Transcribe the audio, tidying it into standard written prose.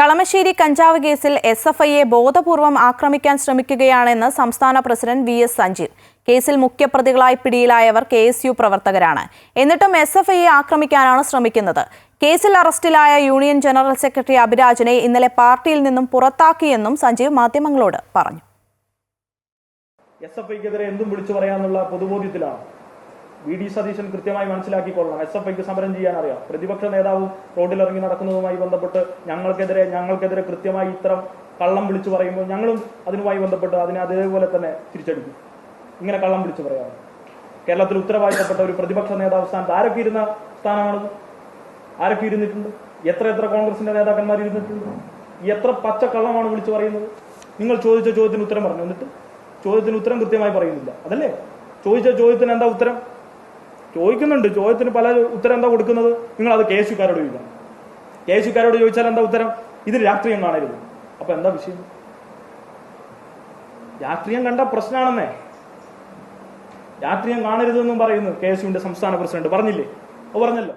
കളമശ്ശേരി കഞ്ചാവ് കേസിൽ എസ്എഫ്ഐയെ ബോധപൂർവം ആക്രമിക്കാൻ ശ്രമിക്കുകയാണെന്ന് സംസ്ഥാന പ്രസിഡന്റ് വി.എസ്. സഞ്ജിത്ത്. കേസിൽ മുഖ്യപ്രതികളായി പിടിയിലായവർ കെ.എസ്.യു പ്രവർത്തകരാണ്. എന്നിട്ടും എസ്എഫ്ഐയെ ആക്രമിക്കാനാണ് ശ്രമിക്കുന്നത്. കേസിൽ അറസ്റ്റിലായ യൂണിയൻ ജനറൽ സെക്രട്ടറി അഭിരാജിനെ ഇന്നലെ പാർട്ടിയിൽ നിന്നും പുറത്താക്കിയെന്നും സഞ്ജീവ് മാധ്യമങ്ങളോട് പറഞ്ഞു. എസ്എഫ്ഐക്കെതിരെ എന്തും വിളിച്ചു പറയാനുള്ള പൊതുബോധ്യത്തിലാണ്. വി.ഡി. സതീശൻ കൃത്യമായി മനസ്സിലാക്കിക്കൊള്ളണം. എസ്എഫ്ഐക്ക് സമരം ചെയ്യാൻ അറിയാം. പ്രതിപക്ഷ നേതാവും റോഡിലിറങ്ങി നടക്കുന്നതുമായി ബന്ധപ്പെട്ട് ഞങ്ങൾക്കെതിരെ കൃത്യമായി ഇത്തരം കള്ളം വിളിച്ചു പറയുമ്പോൾ ഞങ്ങളും അതുമായി ബന്ധപ്പെട്ട് അതിനെ അതേപോലെ തന്നെ തിരിച്ചടിക്കും. ഇങ്ങനെ കള്ളം വിളിച്ചു പറയാറ് കേരളത്തിൽ ഉത്തരവാദിത്തപ്പെട്ട ഒരു പ്രതിപക്ഷ നേതാവ് സ്ഥാനത്ത് ആരൊക്കെ ഇരുന്ന സ്ഥാനമാണത്? ആരൊക്കെ ഇരുന്നിട്ടുണ്ട്? എത്ര കോൺഗ്രസിന്റെ നേതാക്കന്മാർ ഇരുന്നിട്ടുണ്ട്? എത്ര പച്ച കള്ളമാണ് വിളിച്ചു പറയുന്നത്? നിങ്ങൾ ചോദിച്ച ചോദ്യത്തിന് ഉത്തരം പറഞ്ഞു, എന്നിട്ട് ചോദ്യത്തിന് ഉത്തരം കൃത്യമായി പറയുന്നില്ല. അതല്ലേ ചോദിച്ച ചോദ്യത്തിന് എന്താ ഉത്തരം? ചോദിക്കുന്നുണ്ട്, ചോദ്യത്തിന് പല ഉത്തരം എന്താ കൊടുക്കുന്നത്? നിങ്ങൾ അത് കെ.എസ്.യുക്കാരോട് ചോദിക്കണം. കെ.എസ്.യുക്കാരോട് ചോദിച്ചാൽ എന്താ ഉത്തരം? ഇതിന് രാഷ്ട്രീയം കാണരുത്. അപ്പൊ എന്താ വിഷയം? രാഷ്ട്രീയം കണ്ട പ്രശ്നമാണെന്നേ. രാഷ്ട്രീയം കാണരുതെന്നും പറയുന്നു കെ.എസ്.യുവിന്റെ സംസ്ഥാന പ്രസിഡന്റ്. പറഞ്ഞില്ലേ? പറഞ്ഞല്ലോ.